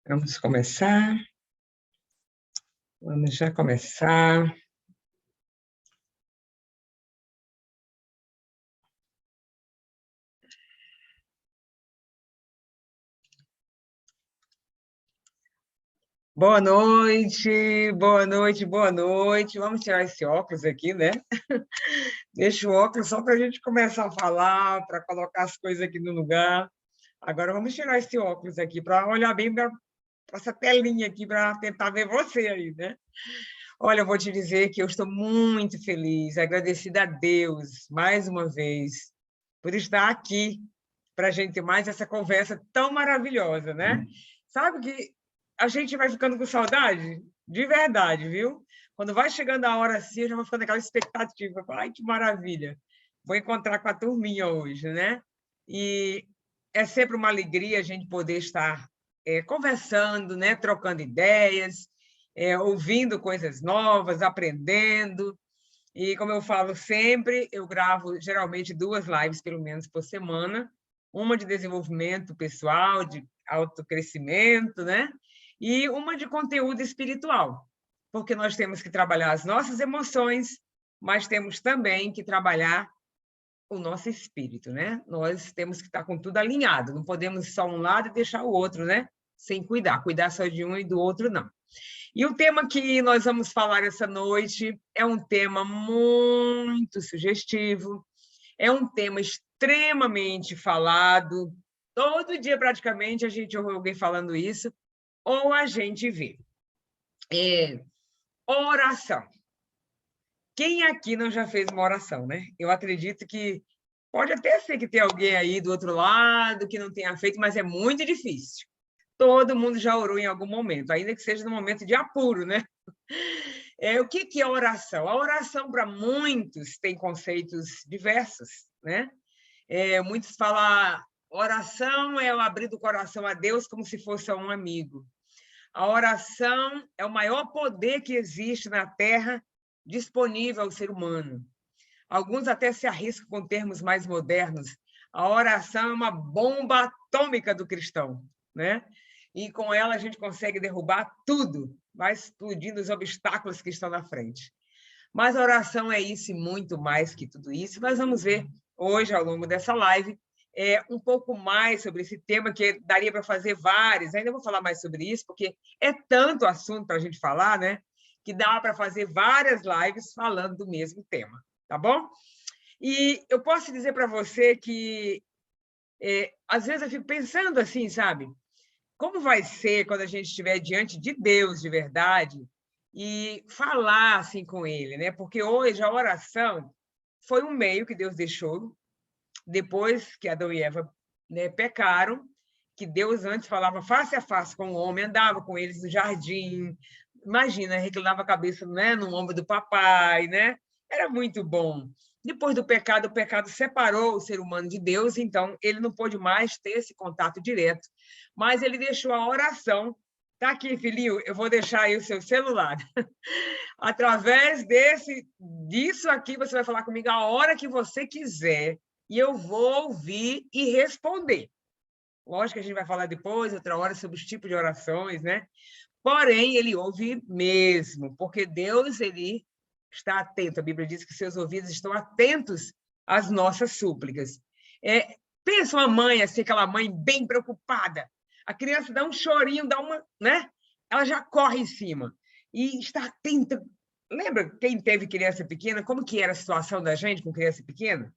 Vamos começar. Vamos já começar. Boa noite, boa noite, boa noite. Vamos tirar esse óculos aqui, né? Deixa o óculos só para a gente começar a falar, para colocar as coisas aqui no lugar. Agora vamos tirar esse óculos aqui para olhar bem para essa telinha aqui, para tentar ver você aí, né? Olha, eu vou te dizer que eu estou muito feliz, agradecida a Deus, mais uma vez, por estar aqui para a gente ter mais essa conversa tão maravilhosa, né? Sabe que a gente vai ficando com saudade? De verdade, viu? Quando vai chegando a hora assim, eu já vou ficando aquela expectativa. Ai, que maravilha! Vou encontrar com a turminha hoje, né? E é sempre uma alegria a gente poder estar conversando, né? Trocando ideias, ouvindo coisas novas, aprendendo. E, como eu falo sempre, eu gravo geralmente 2 lives, pelo menos, por semana, uma de desenvolvimento pessoal, de autocrescimento, né? E uma de conteúdo espiritual, porque nós temos que trabalhar as nossas emoções, mas temos também que trabalhar o nosso espírito, né? Nós temos que estar com tudo alinhado, não podemos só um lado e deixar o outro, né? Sem cuidar só de um e do outro, não. E o tema que nós vamos falar essa noite é um tema muito sugestivo, é um tema extremamente falado, todo dia praticamente a gente ouve alguém falando isso, ou a gente vê. Oração. Quem aqui não já fez uma oração, né? Eu acredito que pode até ser que tenha alguém aí do outro lado que não tenha feito, mas é muito difícil. Todo mundo já orou em algum momento, ainda que seja no momento de apuro, né? O que é oração? A oração, para muitos, tem conceitos diversos, né? Muitos falam, oração é o abrir do coração a Deus como se fosse a um amigo. A oração é o maior poder que existe na Terra disponível ao ser humano. Alguns até se arriscam com termos mais modernos. A oração é uma bomba atômica do cristão, né? E com ela a gente consegue derrubar tudo, vai explodindo os obstáculos que estão na frente. Mas a oração é isso e muito mais que tudo isso. Nós vamos ver hoje, ao longo dessa live, um pouco mais sobre esse tema, que daria para fazer vários. Ainda vou falar mais sobre isso, porque é tanto assunto para a gente falar, né? Que dá para fazer várias lives falando do mesmo tema, tá bom? E eu posso dizer para você que, às vezes, eu fico pensando assim, sabe? Como vai ser quando a gente estiver diante de Deus de verdade e falar assim com Ele, né? Porque hoje a oração foi um meio que Deus deixou depois que Adão e Eva, né, pecaram, que Deus antes falava face a face com o homem, andava com eles no jardim, imagina, reclinava a cabeça, né, no ombro do papai, né? Era muito bom. Depois do pecado, o pecado separou o ser humano de Deus, então ele não pôde mais ter esse contato direto, mas ele deixou a oração. Tá aqui, filhinho, eu vou deixar aí o seu celular. Através disso aqui, você vai falar comigo a hora que você quiser, e eu vou ouvir e responder. Lógico que a gente vai falar depois, outra hora, sobre os tipos de orações, né? Porém, ele ouve mesmo, porque Deus, ele está atento. A Bíblia diz que seus ouvidos estão atentos às nossas súplicas. Pensa uma mãe, assim, aquela mãe bem preocupada. A criança dá um chorinho, dá uma, né? Ela já corre em cima. E está atenta. Lembra quem teve criança pequena? Como que era a situação da gente com criança pequena?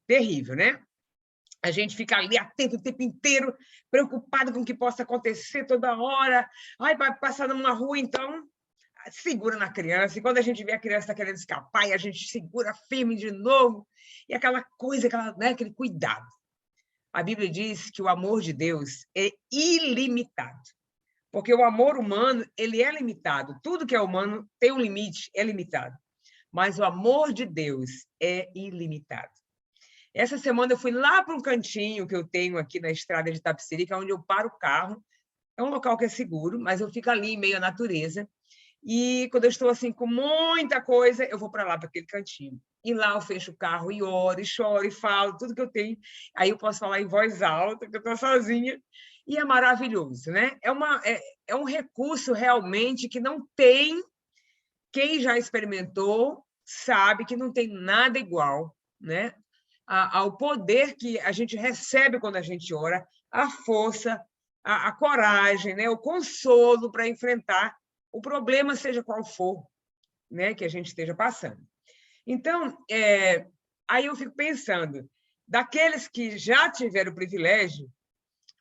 Terrível, né? A gente fica ali atento o tempo inteiro, preocupado com o que possa acontecer toda hora. Ai, vai passar numa rua, então segura na criança. E quando a gente vê a criança está querendo escapar, e a gente segura firme de novo. E aquela coisa, né, aquele cuidado. A Bíblia diz que o amor de Deus é ilimitado. Porque o amor humano, ele é limitado. Tudo que é humano tem um limite, é limitado. Mas o amor de Deus é ilimitado. Essa semana eu fui lá para um cantinho que eu tenho aqui na estrada de Itapecerica, onde eu paro o carro. É um local que é seguro, mas eu fico ali em meio à natureza. E quando eu estou assim com muita coisa, eu vou para lá, para aquele cantinho. E lá eu fecho o carro e oro, e choro, e falo tudo que eu tenho. Aí eu posso falar em voz alta, porque eu estou sozinha. E é maravilhoso, né? É um recurso realmente que não tem, quem já experimentou sabe que não tem nada igual, né? Ao poder que a gente recebe quando a gente ora, a força, a coragem, né? O consolo para enfrentar o problema, seja qual for, né? Que a gente esteja passando. Então, aí eu fico pensando, daqueles que já tiveram o privilégio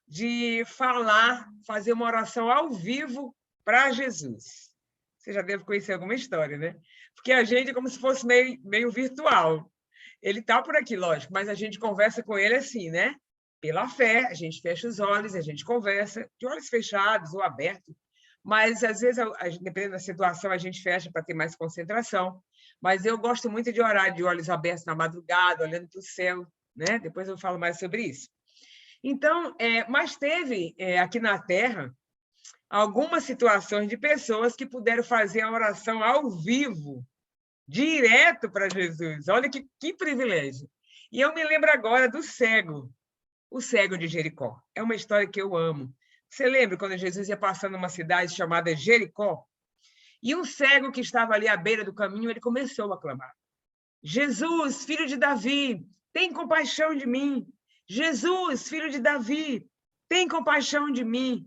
de falar, fazer uma oração ao vivo para Jesus. Você já deve conhecer alguma história, né? Porque a gente é como se fosse meio virtual. Ele está por aqui, lógico, mas a gente conversa com ele assim, né? Pela fé, a gente fecha os olhos, a gente conversa, de olhos fechados ou abertos, mas às vezes, dependendo da situação, a gente fecha para ter mais concentração. Mas eu gosto muito de orar de olhos abertos na madrugada, olhando para o céu, né? Depois eu falo mais sobre isso. Então, mas teve aqui na Terra algumas situações de pessoas que puderam fazer a oração ao vivo, direto para Jesus. Olha que privilégio. E eu me lembro agora do cego, o cego de Jericó. É uma história que eu amo. Você lembra quando Jesus ia passando numa cidade chamada Jericó? E um cego que estava ali à beira do caminho, ele começou a clamar: Jesus, filho de Davi, tem compaixão de mim. Jesus, filho de Davi, tem compaixão de mim.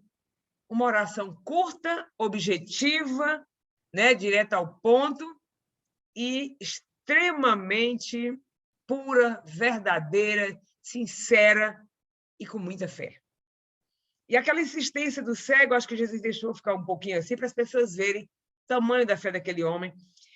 Uma oração curta, objetiva, né, direta ao ponto e extremamente pura, verdadeira, sincera e com muita fé. E aquela insistência do cego, acho que Jesus deixou ficar um pouquinho assim para as pessoas verem o tamanho da fé daquele homem.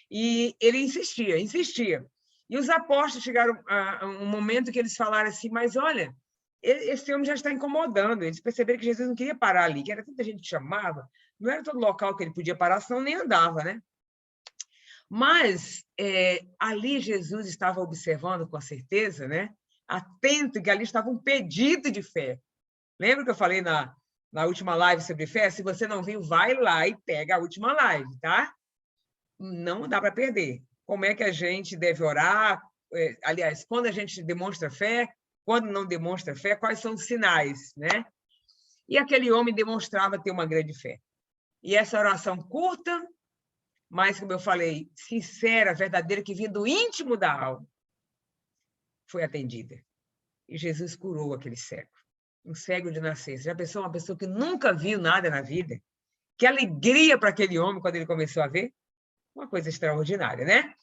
E ele insistia, insistia. E os apóstolos chegaram a um momento que eles falaram assim, mas olha, esse homem já está incomodando. Eles perceberam que Jesus não queria parar ali, que era tanta gente que chamava, não era todo local que ele podia parar, senão nem andava, né? Mas ali Jesus estava observando com certeza, né? Atento que ali estava um pedido de fé. Lembra que eu falei na última live sobre fé? Se você não viu, vai lá e pega a última live, tá? Não dá para perder. Como é que a gente deve orar? Aliás, quando a gente demonstra fé, quando não demonstra fé, quais são os sinais, né? E aquele homem demonstrava ter uma grande fé. E essa oração curta, mas, como eu falei, sincera, verdadeira, que vinha do íntimo da alma, foi atendida. E Jesus curou aquele cego, um cego de nascença. Já pensou uma pessoa que nunca viu nada na vida? Que alegria para aquele homem quando ele começou a ver? Uma coisa extraordinária, né?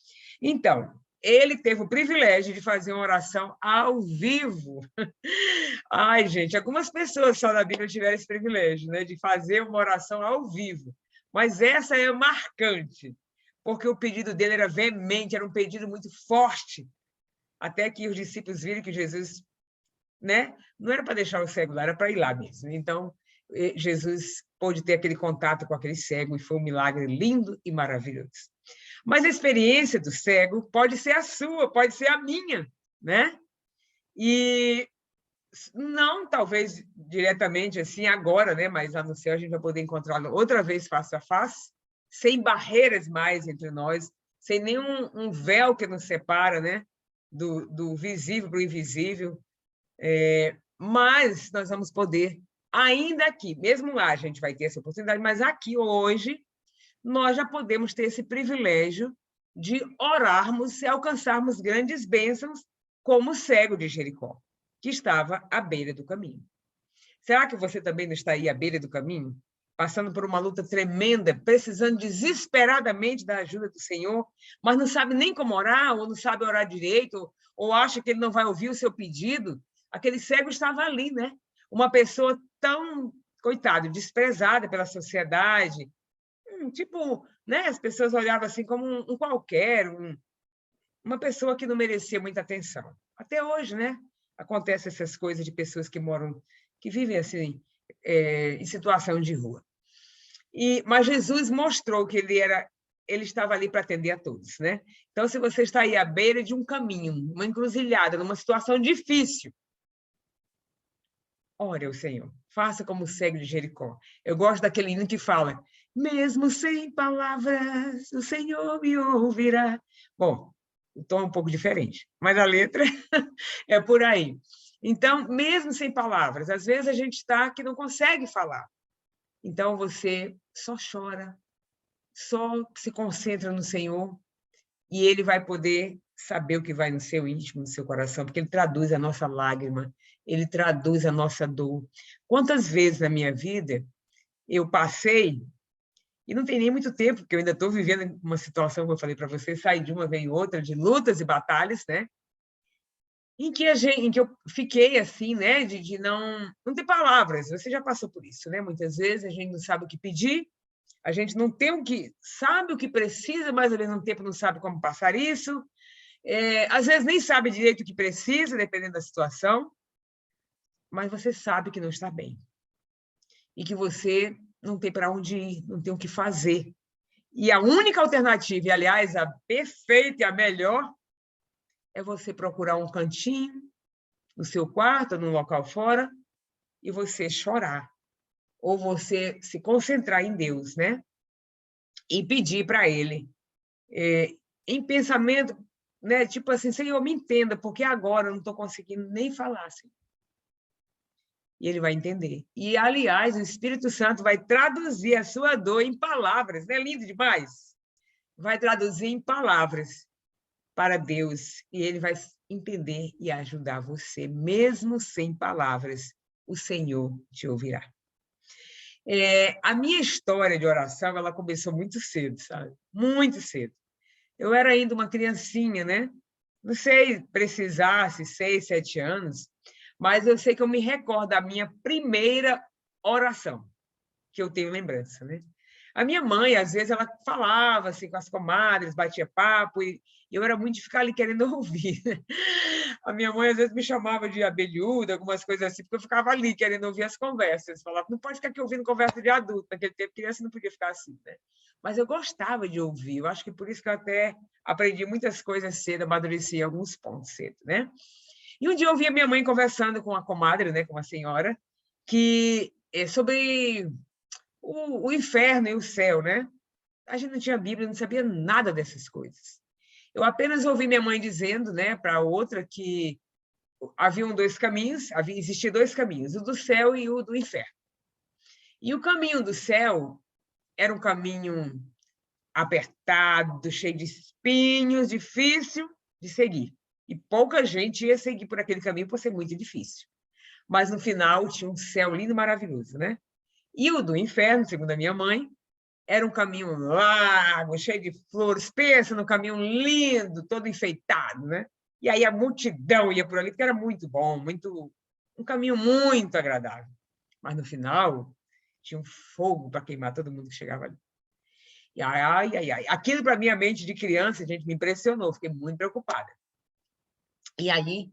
Então, ele teve o privilégio de fazer uma oração ao vivo. Ai, gente, algumas pessoas só na Bíblia tiveram esse privilégio, né, de fazer uma oração ao vivo. Mas essa é marcante, porque o pedido dele era veemente, era um pedido muito forte, até que os discípulos viram que Jesus, né, não era para deixar o cego lá, era para ir lá mesmo. Então, Jesus pôde ter aquele contato com aquele cego e foi um milagre lindo e maravilhoso. Mas a experiência do cego pode ser a sua, pode ser a minha, né? E não, talvez, diretamente assim agora, né? Mas lá no céu a gente vai poder encontrá-lo outra vez face a face, sem barreiras mais entre nós, sem nenhum véu que nos separa, né? Do visível para o invisível. Mas nós vamos poder, ainda aqui, mesmo lá a gente vai ter essa oportunidade, mas aqui hoje nós já podemos ter esse privilégio de orarmos e alcançarmos grandes bênçãos, como o cego de Jericó, que estava à beira do caminho. Será que você também não está aí à beira do caminho, passando por uma luta tremenda, precisando desesperadamente da ajuda do Senhor, mas não sabe nem como orar, ou não sabe orar direito, ou acha que ele não vai ouvir o seu pedido? Aquele cego estava ali, né? Uma pessoa tão, coitado, desprezada pela sociedade, tipo, né? As pessoas olhavam assim como um qualquer, uma pessoa que não merecia muita atenção. Até hoje, né? Acontecem essas coisas de pessoas que vivem assim, em situação de rua. Mas Jesus mostrou que ele estava ali para atender a todos, né? Então, se você está aí à beira de um caminho, uma encruzilhada, numa situação difícil, ore ao Senhor, faça como o cego de Jericó. Eu gosto daquele hino que fala: mesmo sem palavras, o Senhor me ouvirá. Bom, o tom é um pouco diferente, mas a letra é por aí. Então, mesmo sem palavras, às vezes a gente está que não consegue falar. Então, você só chora, só se concentra no Senhor e Ele vai poder saber o que vai no seu íntimo, no seu coração, porque Ele traduz a nossa lágrima, Ele traduz a nossa dor. Quantas vezes na minha vida eu passei, e não tem nem muito tempo, porque eu ainda estou vivendo uma situação, como eu falei para você, sair de uma vez outra, de lutas e batalhas, né? Em que eu fiquei assim, né, de não ter palavras. Você já passou por isso, né? Muitas vezes a gente não sabe o que pedir, a gente não tem o que sabe o que precisa, mas ao mesmo tempo não sabe como passar isso. Às vezes nem sabe direito o que precisa, dependendo da situação, mas você sabe que não está bem e que você não tem para onde ir, não tem o que fazer. E a única alternativa, e aliás a perfeita e a melhor, é você procurar um cantinho no seu quarto, num local fora, e você chorar, ou você se concentrar em Deus, né? E pedir para Ele, em pensamento, né? Tipo assim, Senhor, me entenda, porque agora eu não estou conseguindo nem falar, assim. E Ele vai entender. E, aliás, o Espírito Santo vai traduzir a sua dor em palavras, não é lindo demais? Vai traduzir em palavras para Deus, e Ele vai entender e ajudar você, mesmo sem palavras, o Senhor te ouvirá. A minha história de oração, ela começou muito cedo, sabe? Muito cedo. Eu era ainda uma criancinha, né? Não sei precisasse 6, 7 anos, mas eu sei que eu me recordo da minha primeira oração, que eu tenho lembrança, né? A minha mãe, às vezes, ela falava assim com as comadres, batia papo, e eu era muito de ficar ali querendo ouvir. A minha mãe, às vezes, me chamava de abelhuda, algumas coisas assim, porque eu ficava ali querendo ouvir as conversas. Falava, não pode ficar aqui ouvindo conversa de adulto, naquele tempo, criança não podia ficar assim, né? Mas eu gostava de ouvir, eu acho que por isso que eu até aprendi muitas coisas cedo, amadureci alguns pontos cedo, né? E um dia eu ouvi a minha mãe conversando com uma comadre, né, com uma senhora, que sobre o inferno e o céu, né? A gente não tinha Bíblia, não sabia nada dessas coisas. Eu apenas ouvi minha mãe dizendo, né, para outra que haviam dois caminhos, existiam dois caminhos, o do céu e o do inferno. E o caminho do céu era um caminho apertado, cheio de espinhos, difícil de seguir. E pouca gente ia seguir por aquele caminho por ser muito difícil. Mas no final tinha um céu lindo e maravilhoso, né? E o do inferno, segundo a minha mãe, era um caminho largo, cheio de flores, pensa no caminho lindo, todo enfeitado, né? E aí a multidão ia por ali, porque era muito bom, um caminho muito agradável. Mas no final tinha um fogo para queimar todo mundo que chegava ali. E ai. Aquilo para minha mente de criança, gente, me impressionou, fiquei muito preocupada. E aí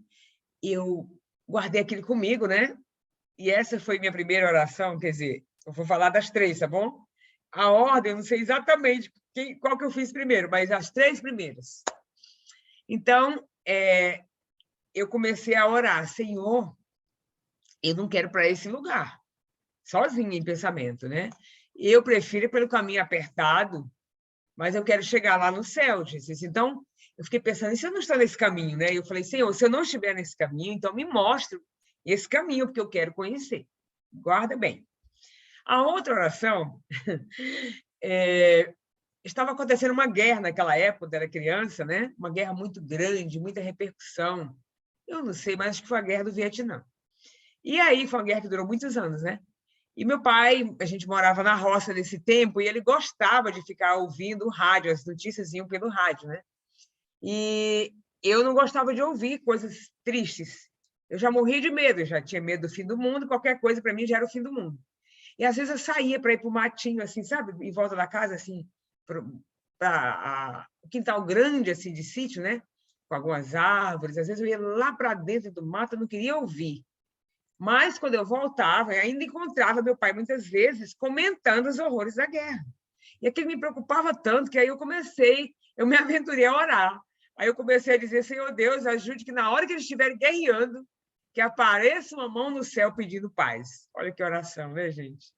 eu guardei aquilo comigo, né? E essa foi minha primeira oração, quer dizer, eu vou falar das 3, tá bom? A ordem, eu não sei exatamente qual que eu fiz primeiro, mas as 3 primeiras. Então, eu comecei a orar, Senhor, eu não quero para esse lugar, sozinha em pensamento, né? Eu prefiro ir pelo caminho apertado, mas eu quero chegar lá no céu, Jesus. Então, eu fiquei pensando, e se eu não estou nesse caminho, né? Eu falei, Senhor, se eu não estiver nesse caminho, então me mostre esse caminho, porque eu quero conhecer. Guarda bem. A outra oração, estava acontecendo uma guerra naquela época, quando eu era criança, né? Uma guerra muito grande, muita repercussão. Eu não sei, mas acho que foi a guerra do Vietnã. E aí foi uma guerra que durou muitos anos, né? E meu pai, a gente morava na roça nesse tempo, e ele gostava de ficar ouvindo o rádio, as notícias iam pelo rádio, né? E eu não gostava de ouvir coisas tristes. Eu já morria de medo, eu já tinha medo do fim do mundo, qualquer coisa para mim já era o fim do mundo. E às vezes eu saía para ir para o matinho, assim, sabe? Em volta da casa, assim, para um quintal grande, assim, de sítio, né? Com algumas árvores. Às vezes eu ia lá para dentro do mato, eu não queria ouvir. Mas, quando eu voltava, eu ainda encontrava meu pai, muitas vezes, comentando os horrores da guerra. E aquilo me preocupava tanto que aí eu me aventurei a orar. Aí eu comecei a dizer, Senhor Deus, ajude que na hora que eles estiverem guerreando, que apareça uma mão no céu pedindo paz. Olha que oração, né, gente?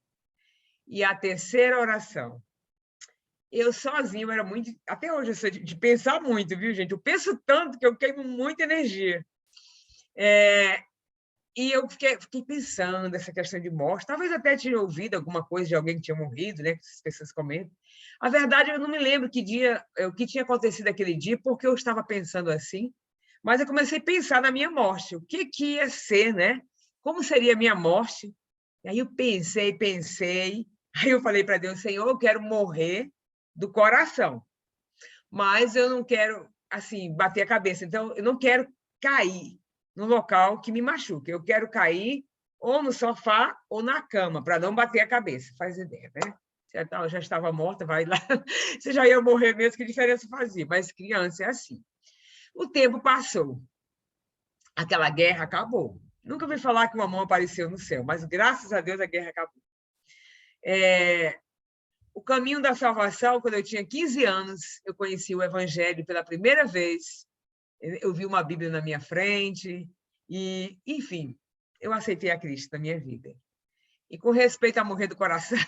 E a terceira oração. Eu sozinho era muito... Até hoje eu sou de pensar muito, viu, gente? Eu penso tanto que eu queimo muita energia. E eu fiquei pensando nessa questão de morte. Talvez até tinha ouvido alguma coisa de alguém que tinha morrido, né? Que as pessoas comentam. A verdade, eu não me lembro que dia, o que tinha acontecido aquele dia, porque eu estava pensando assim. Mas eu comecei a pensar na minha morte. O que ia ser, né? Como seria a minha morte? E aí eu pensei. Aí eu falei para Deus, Senhor, eu quero morrer do coração, mas eu não quero, assim, bater a cabeça. Então, eu não quero cair no local que me machuque. Eu quero cair ou no sofá ou na cama, para não bater a cabeça. Faz ideia, né? Eu já estava morta, vai lá. Você já ia morrer mesmo, que diferença fazia? Mas criança é assim. O tempo passou. Aquela guerra acabou. Nunca ouvi falar que uma mão apareceu no céu, mas graças a Deus a guerra acabou. O caminho da salvação, quando eu tinha 15 anos, eu conheci o Evangelho pela primeira vez. Eu vi uma Bíblia na minha frente e, enfim, eu aceitei a Cristo na minha vida. E com respeito a morrer do coração,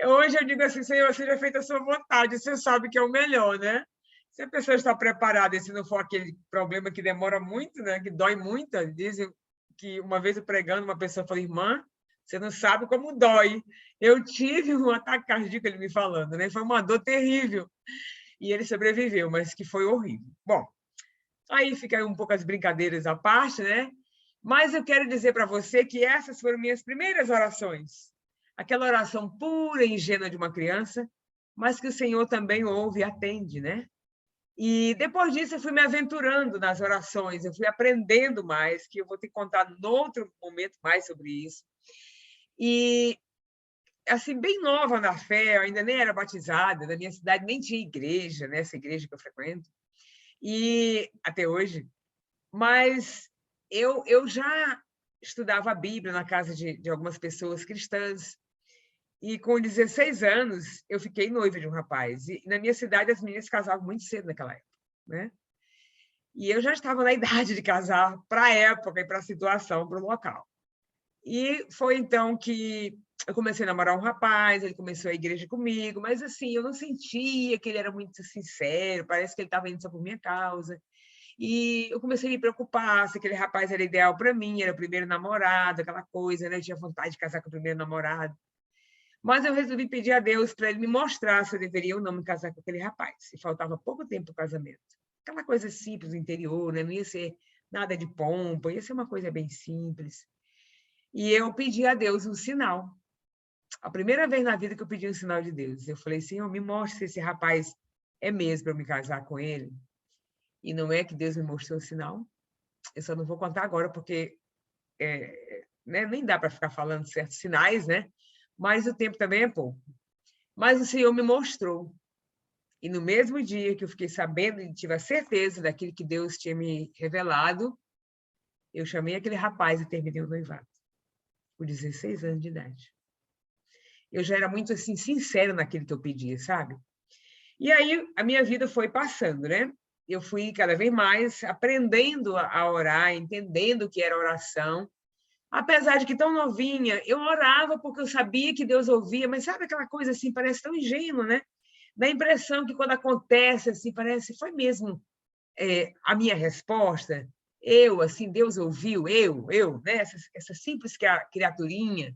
hoje eu digo assim, Senhor, seja feita a sua vontade, você sabe que é o melhor, né? Se a pessoa está preparada, e se não for aquele problema que demora muito, né, que dói muito, dizem que uma vez eu pregando, uma pessoa falou, irmã, você não sabe como dói. Eu tive um ataque cardíaco, ele me falando, né? Foi uma dor terrível. E ele sobreviveu, mas que foi horrível. Bom, aí fica um pouco as brincadeiras à parte, né? Mas eu quero dizer para você que essas foram minhas primeiras orações. Aquela oração pura e ingênua de uma criança, mas que o Senhor também ouve e atende, né? E depois disso eu fui me aventurando nas orações, eu fui aprendendo mais, que eu vou ter que contar em outro momento mais sobre isso. E, assim, bem nova na fé, eu ainda nem era batizada, na minha cidade nem tinha igreja, né? Essa igreja que eu frequento, e até hoje. Mas eu já estudava a Bíblia na casa de algumas pessoas cristãs, e com 16 anos eu fiquei noiva de um rapaz. E na minha cidade as meninas casavam muito cedo naquela época, né? E eu já estava na idade de casar para a época e para a situação, para o local. E foi então que eu comecei a namorar um rapaz, ele começou a igreja comigo, mas assim, eu não sentia que ele era muito sincero, parece que ele estava indo só por minha causa. E eu comecei a me preocupar se aquele rapaz era ideal para mim, era o primeiro namorado, aquela coisa, né? Eu tinha vontade de casar com o primeiro namorado. Mas eu resolvi pedir a Deus para ele me mostrar se eu deveria ou não me casar com aquele rapaz. E faltava pouco tempo para o casamento. Aquela coisa simples do interior, né? Não ia ser nada de pompa, ia ser uma coisa bem simples. E eu pedi a Deus um sinal. A primeira vez na vida que eu pedi um sinal de Deus. Eu falei, Senhor, me mostre se esse rapaz é mesmo para eu me casar com ele. E não é que Deus me mostrou o sinal. Eu só não vou contar agora, porque né, nem dá para ficar falando certos sinais, né? Mas o tempo também é pouco. Mas o Senhor me mostrou. E no mesmo dia que eu fiquei sabendo e tive a certeza daquilo que Deus tinha me revelado, eu chamei aquele rapaz e terminei o noivado, com 16 anos de idade. Eu já era muito assim sincera naquilo que eu pedia, sabe? E aí a minha vida foi passando, né? Eu fui cada vez mais aprendendo a orar, entendendo o que era oração. Apesar de que tão novinha, eu orava porque eu sabia que Deus ouvia, mas sabe aquela coisa assim, parece tão ingênua, né? Dá a impressão que quando acontece assim, parece foi mesmo a minha resposta. Eu, assim, Deus ouviu, né? Essa simples criaturinha.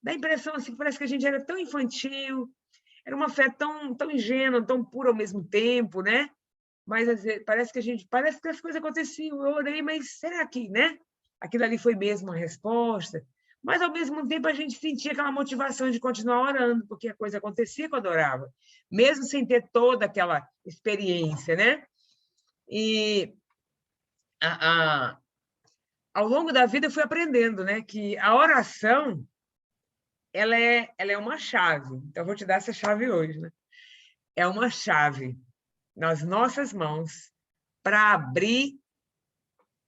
Dá a impressão assim, que parece que a gente era tão infantil, era uma fé tão ingênua, tão pura ao mesmo tempo, né? Mas às vezes, parece que as coisas aconteciam. Eu orei, mas será que, né? Aquilo ali foi mesmo uma resposta? Mas ao mesmo tempo a gente sentia aquela motivação de continuar orando, porque a coisa acontecia quando orava, mesmo sem ter toda aquela experiência, né? E a, ao longo da vida eu fui aprendendo, né, que a oração ela é uma chave. Então eu vou te dar essa chave hoje, né? É uma chave nas nossas mãos para abrir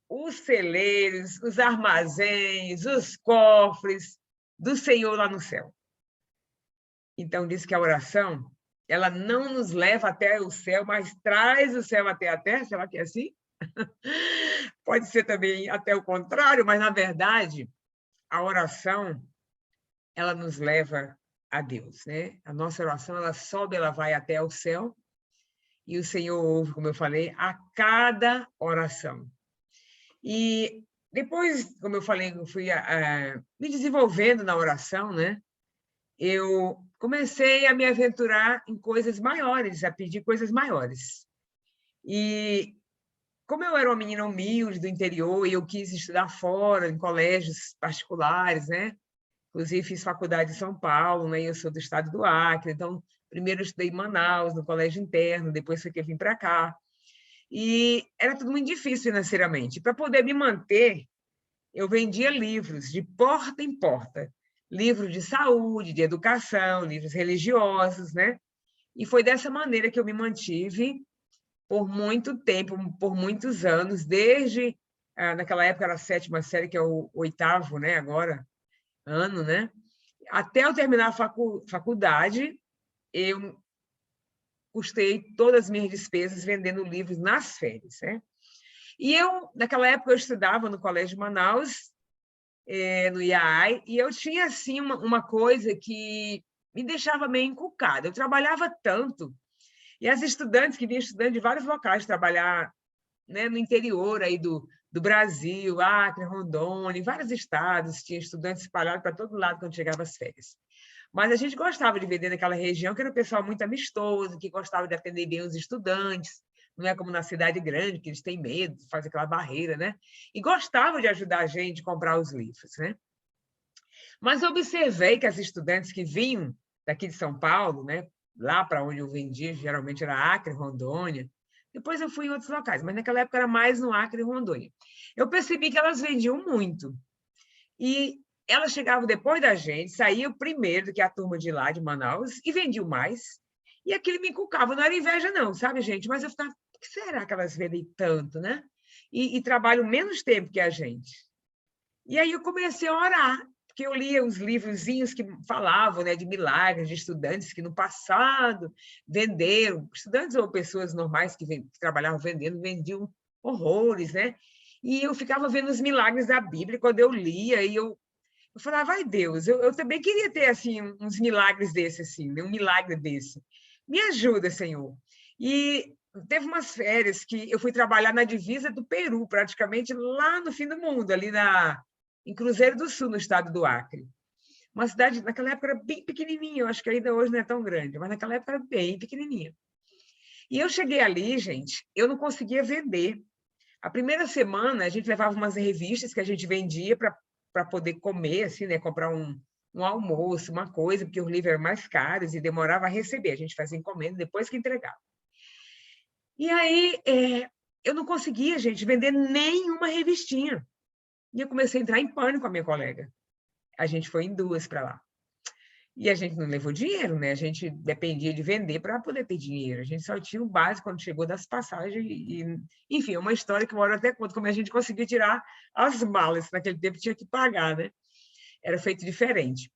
os celeiros, os armazéns, os cofres do Senhor lá no céu. Então, diz que a oração, ela não nos leva até o céu, mas traz o céu até a terra. Será que é assim? Pode ser também até o contrário, mas, na verdade, a oração, ela nos leva a Deus, né? A nossa oração, ela sobe, ela vai até o céu, e o Senhor ouve, como eu falei, a cada oração. E depois, como eu falei, eu fui me desenvolvendo na oração, né? Eu comecei a me aventurar em coisas maiores, a pedir coisas maiores. E como eu era uma menina humilde do interior e eu quis estudar fora, em colégios particulares, né? Inclusive fiz faculdade em São Paulo, né? Eu sou do estado do Acre, então primeiro eu estudei em Manaus, no colégio interno, depois foi que eu vim para cá. E era tudo muito difícil financeiramente. Para poder me manter, eu vendia livros de porta em porta, livros de saúde, de educação, livros religiosos, né? E foi dessa maneira que eu me mantive por muito tempo, por muitos anos, desde naquela época era a 7ª série, que é o 8º, né? Agora ano, né? Até eu terminar a faculdade, eu custei todas as minhas despesas vendendo livros nas férias, né? E eu, naquela época, eu estudava no Colégio de Manaus, no IAI, e eu tinha, assim, uma coisa que me deixava meio encucada. Eu trabalhava tanto, e as estudantes que vinham estudando de vários locais trabalhar, né, no interior aí do Brasil, Acre, Rondônia, em vários estados, tinha estudantes espalhados para todo lado quando chegava as férias. Mas a gente gostava de vender naquela região, que era um pessoal muito amistoso, que gostava de atender bem os estudantes, não é como na cidade grande, que eles têm medo, faz aquela barreira, né? E gostava de ajudar a gente a comprar os livros, né? Mas eu observei que as estudantes que vinham daqui de São Paulo, né, lá para onde eu vendia, geralmente era Acre, Rondônia, depois eu fui em outros locais, mas naquela época era mais no Acre e Rondônia. Eu percebi que elas vendiam muito. E elas chegavam depois da gente, saíam primeiro do que a turma de lá, de Manaus, e vendiam mais. E aquilo me encucava. Não era inveja, não, sabe, gente? Mas eu ficava, por que será que elas vendem tanto, né? E trabalham menos tempo que a gente. E aí eu comecei a orar, porque eu lia os livrozinhos que falavam, né, de milagres, de estudantes que no passado venderam, estudantes ou pessoas normais que trabalhavam vendendo, vendiam horrores, né? E eu ficava vendo os milagres da Bíblia quando eu lia, e eu falava, ai Deus, eu também queria ter assim uns milagres desse, assim, né? Um milagre desse. Me ajuda, Senhor. E teve umas férias que eu fui trabalhar na divisa do Peru, praticamente lá no fim do mundo, ali em Cruzeiro do Sul, no estado do Acre. Uma cidade, naquela época, era bem pequenininha, eu acho que ainda hoje não é tão grande, mas naquela época era bem pequenininha. E eu cheguei ali, gente, eu não conseguia vender. A primeira semana, a gente levava umas revistas que a gente vendia para poder comer, assim, né? Comprar um almoço, uma coisa, porque os livros eram mais caros e demorava a receber. A gente fazia encomenda depois que entregava. E aí, eu não conseguia, gente, vender nenhuma revistinha. E eu comecei a entrar em pânico com a minha colega. A gente foi em 2 para lá. E a gente não levou dinheiro, né? A gente dependia de vender para poder ter dinheiro. A gente só tinha o básico quando chegou das passagens. Enfim, é uma história que uma hora até conto como a gente conseguiu tirar as malas. Naquele tempo tinha que pagar, né? Era feito diferente.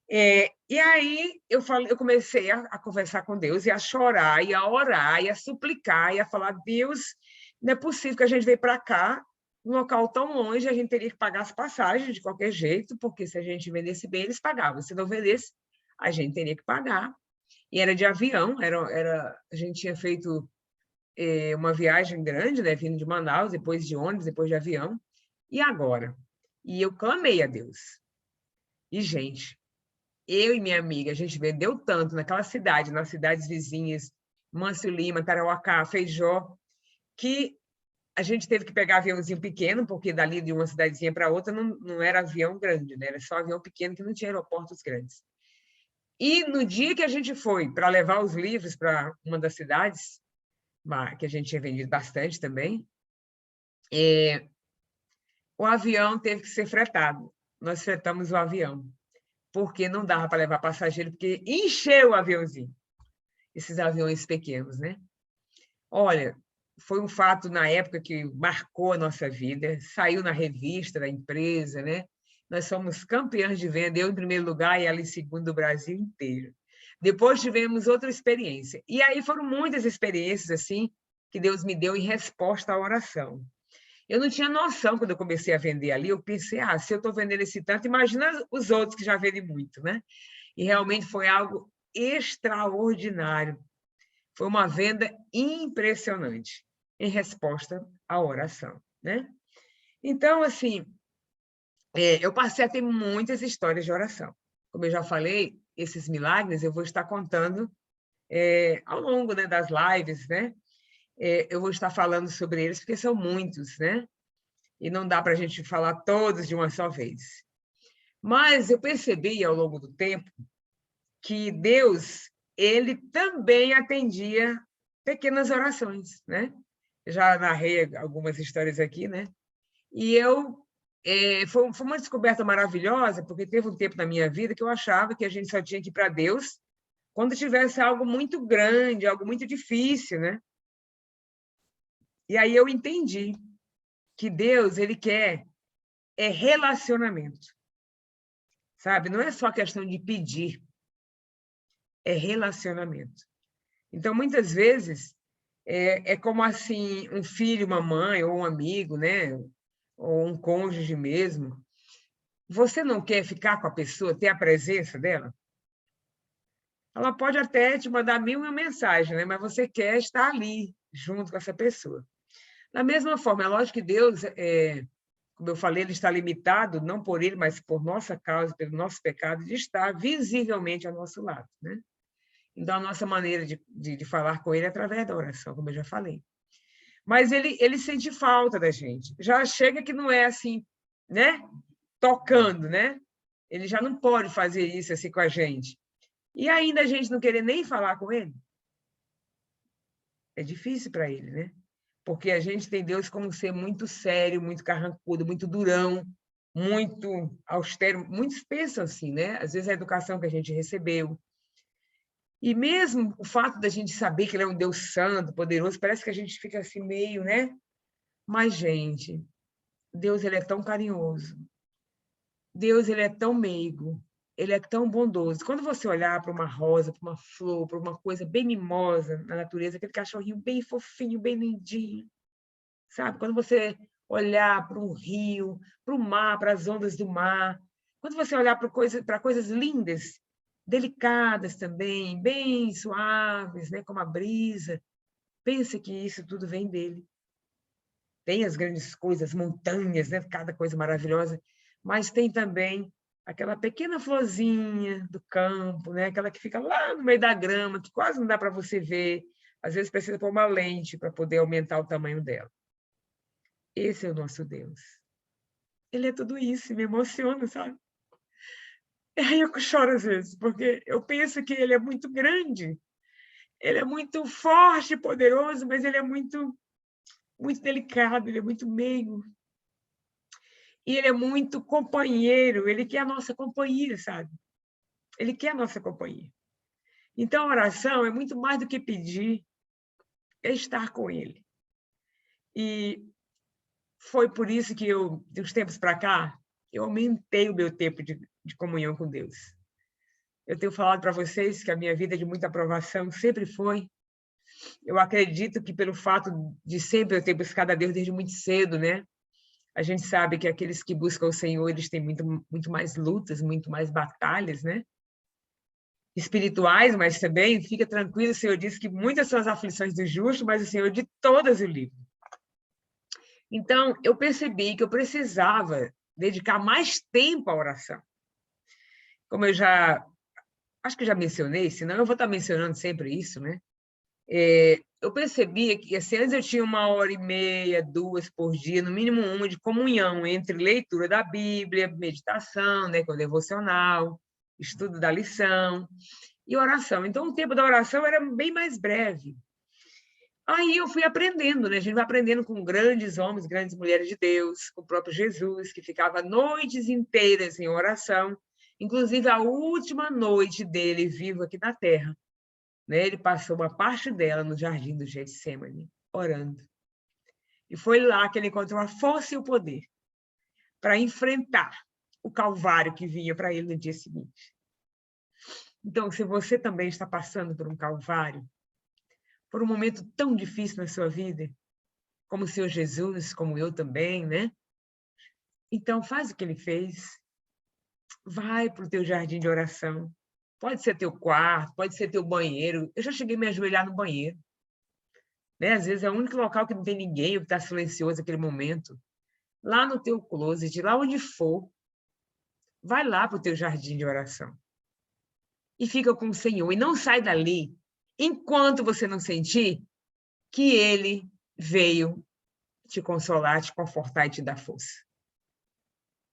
E aí eu comecei a conversar com Deus e a chorar, e a orar, e a suplicar, e a falar, Deus, não é possível que a gente veio para cá, num local tão longe, a gente teria que pagar as passagens de qualquer jeito, porque se a gente vendesse bem, eles pagavam. Se não vendesse, a gente teria que pagar. E era de avião, a gente tinha feito uma viagem grande, né, vindo de Manaus, depois de ônibus, depois de avião. E agora? E eu clamei a Deus. E, gente, eu e minha amiga, a gente vendeu tanto naquela cidade, nas cidades vizinhas, Mâncio Lima, Tarauacá, Feijó, que a gente teve que pegar aviãozinho pequeno, porque dali de uma cidadezinha para outra não era avião grande, né? Era só avião pequeno, que não tinha aeroportos grandes. E no dia que a gente foi para levar os livros para uma das cidades, que a gente tinha vendido bastante também, o avião teve que ser fretado. Nós fretamos o avião, porque não dava para levar passageiro, porque encheu o aviãozinho, esses aviões pequenos, né? Olha, foi um fato na época que marcou a nossa vida, saiu na revista da empresa, né? Nós somos campeãs de venda, eu em primeiro lugar e ela em segundo do Brasil inteiro. Depois tivemos outra experiência. E aí foram muitas experiências assim que Deus me deu em resposta à oração. Eu não tinha noção quando eu comecei a vender ali, eu pensei, se eu estou vendendo esse tanto, imagina os outros que já vendem muito, né? E realmente foi algo extraordinário. Foi uma venda impressionante em resposta à oração, né? Então, assim, eu passei a ter muitas histórias de oração. Como eu já falei, esses milagres eu vou estar contando ao longo, né, das lives, né? Eu vou estar falando sobre eles, porque são muitos, né? E não dá para a gente falar todos de uma só vez. Mas eu percebi ao longo do tempo que Deus, ele também atendia pequenas orações, né? Já narrei algumas histórias aqui, né? E foi uma descoberta maravilhosa, porque teve um tempo na minha vida que eu achava que a gente só tinha que ir para Deus quando tivesse algo muito grande, algo muito difícil, né? E aí eu entendi que Deus, ele quer relacionamento, sabe? Não é só questão de pedir, é relacionamento. Então, muitas vezes, é como assim, um filho, uma mãe, ou um amigo, né? Ou um cônjuge mesmo. Você não quer ficar com a pessoa, ter a presença dela? Ela pode até te mandar 1000 mensagens, né? Mas você quer estar ali, junto com essa pessoa. Da mesma forma, é lógico que Deus, como eu falei, ele está limitado, não por ele, mas por nossa causa, pelo nosso pecado, de estar visivelmente ao nosso lado, né? Então, a nossa maneira de falar com ele é através da oração, como eu já falei. Mas ele sente falta da gente. Já chega que não é assim, né? Tocando, né? Ele já não pode fazer isso assim com a gente. E ainda a gente não querer nem falar com ele. É difícil para ele, né? Porque a gente tem Deus como um ser muito sério, muito carrancudo, muito durão, muito austero. Muitos pensam assim, né? Às vezes a educação que a gente recebeu. E mesmo o fato da gente saber que ele é um Deus santo, poderoso, parece que a gente fica assim meio, né? Mas, gente, Deus ele é tão carinhoso. Deus ele é tão meigo. Ele é tão bondoso. Quando você olhar para uma rosa, para uma flor, para uma coisa bem mimosa na natureza, aquele cachorrinho bem fofinho, bem lindinho, sabe? Quando você olhar para um rio, para o mar, para as ondas do mar, quando você olhar para coisas lindas, delicadas também, bem suaves, né? Como a brisa, pensa que isso tudo vem dele. Tem as grandes coisas, montanhas, né? Cada coisa maravilhosa, mas tem também aquela pequena florzinha do campo, né? Aquela que fica lá no meio da grama, que quase não dá para você ver. Às vezes precisa pôr uma lente para poder aumentar o tamanho dela. Esse é o nosso Deus. Ele é tudo isso, me emociona, sabe? E aí eu choro às vezes, porque eu penso que ele é muito grande, ele é muito forte, poderoso, mas ele é muito delicado, ele é muito meigo. E ele é muito companheiro, ele quer a nossa companhia, sabe? Ele quer a nossa companhia. Então, a oração é muito mais do que pedir, é estar com ele. E foi por isso que eu, de uns tempos para cá, eu aumentei o meu tempo de comunhão com Deus. Eu tenho falado para vocês que a minha vida de muita aprovação sempre foi. Eu acredito que pelo fato de sempre eu ter buscado a Deus desde muito cedo, né? A gente sabe que aqueles que buscam o Senhor, eles têm muito mais lutas, muito mais batalhas, né? Espirituais, mas também, fica tranquilo, o Senhor disse que muitas são as aflições do justo, mas o Senhor de todas o livra. Então, eu percebi que eu precisava dedicar mais tempo à oração. Como eu acho que já mencionei, senão eu vou estar mencionando sempre isso, né? Eu percebia que assim, antes eu tinha 1h30, 2 por dia, no mínimo uma de comunhão entre leitura da Bíblia, meditação, né, com o devocional, estudo da lição e oração. Então, o tempo da oração era bem mais breve. Aí eu fui aprendendo, né? A gente vai aprendendo com grandes homens, grandes mulheres de Deus, com o próprio Jesus, que ficava noites inteiras em oração, inclusive a última noite dele vivo aqui na Terra. Né? Ele passou uma parte dela no jardim do Getsemane, orando. E foi lá que ele encontrou a força e o poder para enfrentar o calvário que vinha para ele no dia seguinte. Então, se você também está passando por um calvário, por um momento tão difícil na sua vida, como o Senhor Jesus, como eu também, né? Então, faz o que ele fez. Vai para o teu jardim de oração. Pode ser teu quarto, pode ser teu banheiro. Eu já cheguei a me ajoelhar no banheiro. Né? Às vezes é o único local que não tem ninguém, que está silencioso naquele momento. lá no teu closet, lá onde for, vai lá para o teu jardim de oração e fica com o Senhor. E não sai dali enquanto você não sentir que Ele veio te consolar, te confortar e te dar força.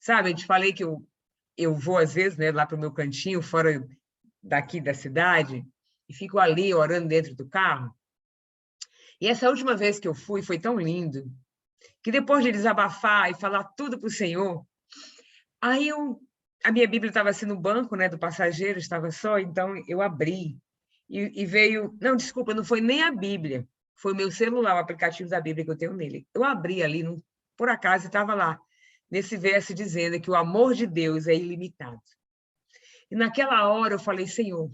Sabe, eu te falei que eu vou, às vezes, né, lá para o meu cantinho, fora daqui da cidade, e fico ali orando dentro do carro. E essa última vez que eu fui, foi tão lindo, que depois de desabafar e falar tudo para o Senhor, aí a minha Bíblia estava assim no banco, né, do passageiro, estava só, então eu abri e veio... Não, desculpa, não foi nem a Bíblia, foi o meu celular, o aplicativo da Bíblia que eu tenho nele. Eu abri ali, por acaso, estava lá, nesse verso dizendo que o amor de Deus é ilimitado. E naquela hora eu falei, Senhor,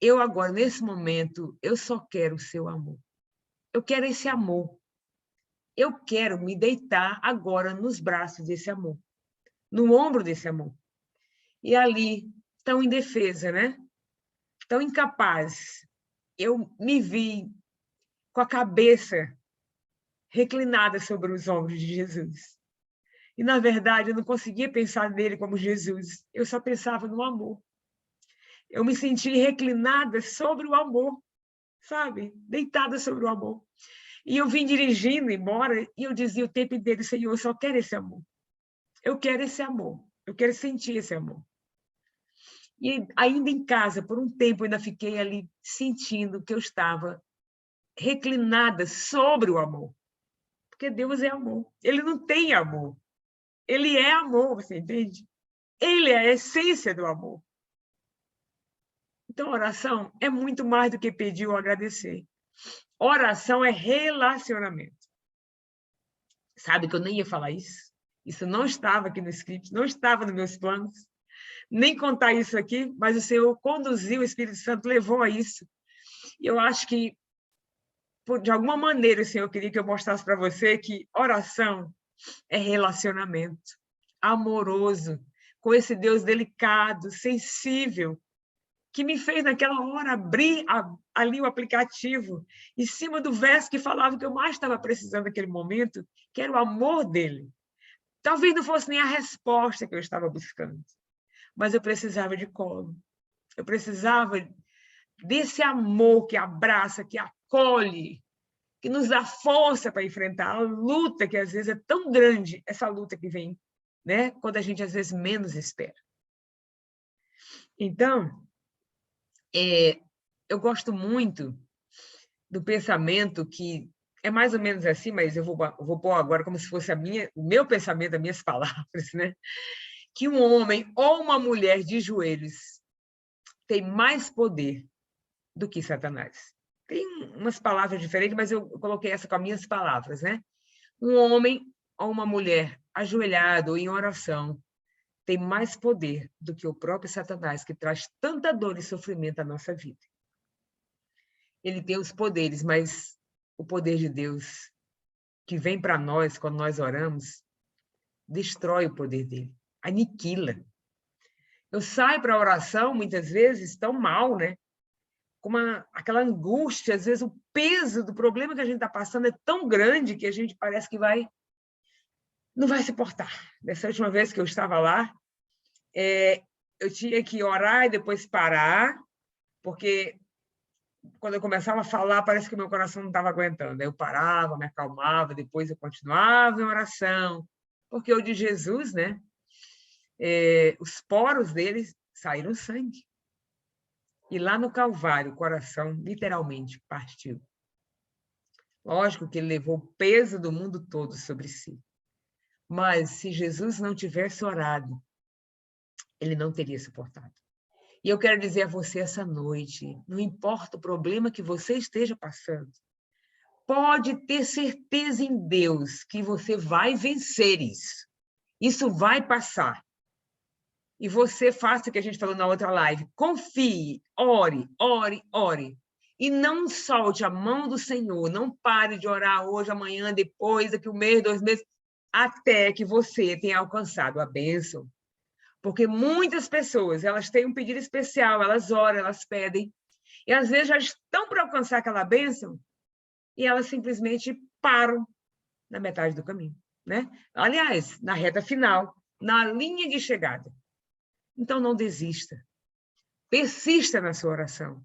eu agora, nesse momento, eu só quero o seu amor. Eu quero esse amor. Eu quero me deitar agora nos braços desse amor, no ombro desse amor. E ali, tão indefesa, né? Tão incapaz, eu me vi com a cabeça reclinada sobre os ombros de Jesus. E, na verdade, eu não conseguia pensar nele como Jesus, eu só pensava no amor. Eu me senti reclinada sobre o amor, sabe? Deitada sobre o amor. E eu vim dirigindo embora e eu dizia o tempo inteiro, Senhor, eu só quero esse amor. Eu quero esse amor. Eu quero sentir esse amor. E ainda em casa, por um tempo, eu ainda fiquei ali sentindo que eu estava reclinada sobre o amor. Porque Deus é amor. Ele não tem amor. Ele é amor, você entende? Ele é a essência do amor. Então, oração é muito mais do que pedir ou agradecer. Oração é relacionamento. Sabe que eu nem ia falar isso? Isso não estava aqui no script, não estava nos meus planos. Nem contar isso aqui, mas o Senhor conduziu, o Espírito Santo levou a isso. E eu acho que, de alguma maneira, o Senhor queria que eu mostrasse para você que oração é relacionamento amoroso, com esse Deus delicado, sensível, que me fez naquela hora abrir ali o aplicativo, em cima do verso que falava que eu mais estava precisando naquele momento, que era o amor dele. Talvez não fosse nem a resposta que eu estava buscando, mas eu precisava de colo. Eu precisava desse amor que abraça, que acolhe, que nos dá força para enfrentar a luta que às vezes é tão grande, essa luta que vem, né? Quando a gente às vezes menos espera. Então, eu gosto muito do pensamento que é mais ou menos assim, mas eu vou pôr agora como se fosse o meu pensamento, as minhas palavras, né? Que um homem ou uma mulher de joelhos tem mais poder do que Satanás. Tem umas palavras diferentes, mas eu coloquei essa com as minhas palavras, né? Um homem ou uma mulher ajoelhado ou em oração tem mais poder do que o próprio Satanás, que traz tanta dor e sofrimento à nossa vida. Ele tem os poderes, mas o poder de Deus que vem para nós quando nós oramos destrói o poder dele, aniquila. Eu saio para a oração, muitas vezes, tão mal, né? Com aquela angústia, às vezes o peso do problema que a gente está passando é tão grande que a gente parece que não vai se portar. Dessa última vez que eu estava lá, eu tinha que orar e depois parar, porque quando eu começava a falar, parece que o meu coração não estava aguentando. Aí eu parava, me acalmava, depois eu continuava em oração, porque o de Jesus, né? Os poros dele saíram sangue. E lá no Calvário, o coração literalmente partiu. Lógico que ele levou o peso do mundo todo sobre si. Mas se Jesus não tivesse orado, ele não teria suportado. E eu quero dizer a você essa noite, não importa o problema que você esteja passando, pode ter certeza em Deus que você vai vencer isso. Isso vai passar. E você faça o que a gente falou na outra live. Confie, ore, ore, ore. E não solte a mão do Senhor. Não pare de orar hoje, amanhã, depois, daqui um mês, 2 meses, até que você tenha alcançado a bênção. Porque muitas pessoas, elas têm um pedido especial, elas oram, elas pedem, e às vezes já estão para alcançar aquela bênção, e elas simplesmente param na metade do caminho. né? Aliás, na reta final, na linha de chegada. Então, não desista. Persista na sua oração.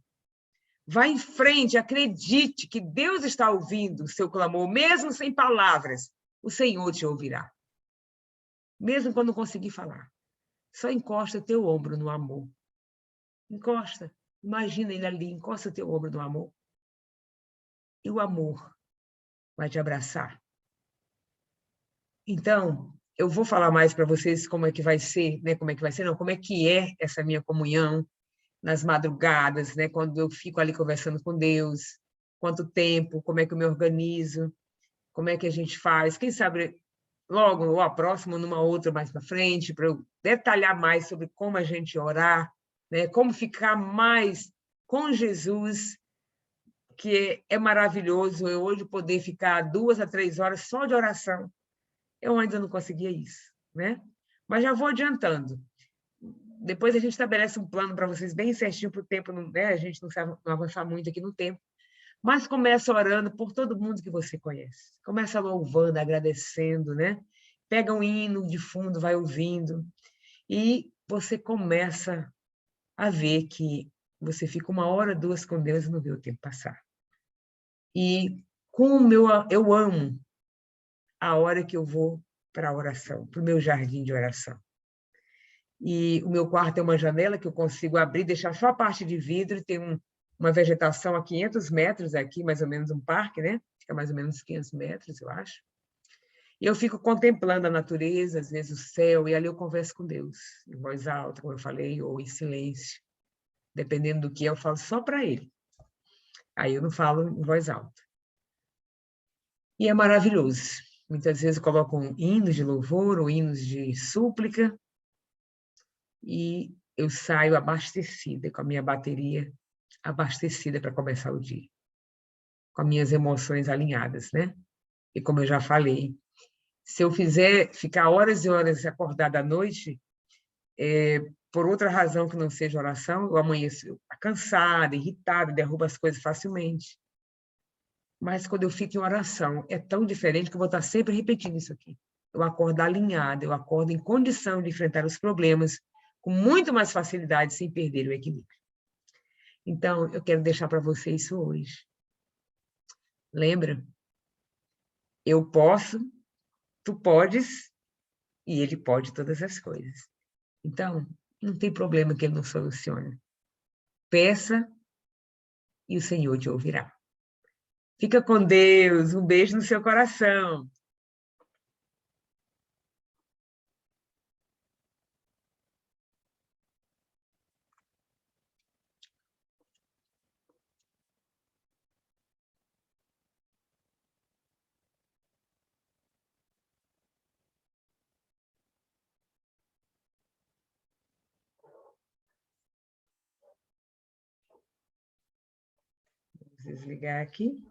Vá em frente, acredite que Deus está ouvindo o seu clamor, mesmo sem palavras. O Senhor te ouvirá. Mesmo quando não conseguir falar. Só encosta teu ombro no amor. Encosta. Imagina ele ali, encosta teu ombro no amor. E o amor vai te abraçar. Então, eu vou falar mais para vocês como é que vai ser, né? Como é que vai ser, não, como é que é essa minha comunhão nas madrugadas, né? Quando eu fico ali conversando com Deus, quanto tempo, como é que eu me organizo, como é que a gente faz. Quem sabe logo ou a próxima, numa outra mais para frente, para eu detalhar mais sobre como a gente orar, né? Como ficar mais com Jesus, que é maravilhoso eu hoje poder ficar 2 a 3 horas só de oração. Eu ainda não conseguia isso, né? Mas já vou adiantando. Depois a gente estabelece um plano para vocês bem certinho para o tempo, né? A gente não avançar muito aqui no tempo. Mas começa orando por todo mundo que você conhece. Começa louvando, agradecendo, né? Pega um hino de fundo, vai ouvindo. E você começa a ver que você fica 1 hora, 2 com Deus e não vê o tempo passar. E como eu amo a hora que eu vou para a oração, para o meu jardim de oração. E o meu quarto é uma janela que eu consigo abrir, deixar só a parte de vidro, tem uma vegetação a 500 metros aqui, mais ou menos um parque, né? Fica mais ou menos 500 metros, eu acho. E eu fico contemplando a natureza, às vezes o céu, e ali eu converso com Deus, em voz alta, como eu falei, ou em silêncio. Dependendo do que eu falo só para Ele. Aí eu não falo em voz alta. E é maravilhoso. Muitas vezes eu coloco hinos de louvor ou hinos de súplica, e eu saio abastecida, com a minha bateria abastecida para começar o dia, com as minhas emoções alinhadas, né? E como eu já falei, se eu fizer ficar horas e horas acordada à noite, por outra razão que não seja oração, eu amanheço cansada, irritada, derrubo as coisas facilmente. Mas quando eu fico em oração, é tão diferente que eu vou estar sempre repetindo isso aqui. Eu acordo alinhada, eu acordo em condição de enfrentar os problemas com muito mais facilidade, sem perder o equilíbrio. Então, eu quero deixar para você isso hoje. Lembra? Eu posso, tu podes, e ele pode todas as coisas. Então, não tem problema que ele não solucione. Peça e o Senhor te ouvirá. Fica com Deus, um beijo no seu coração. Vou desligar aqui.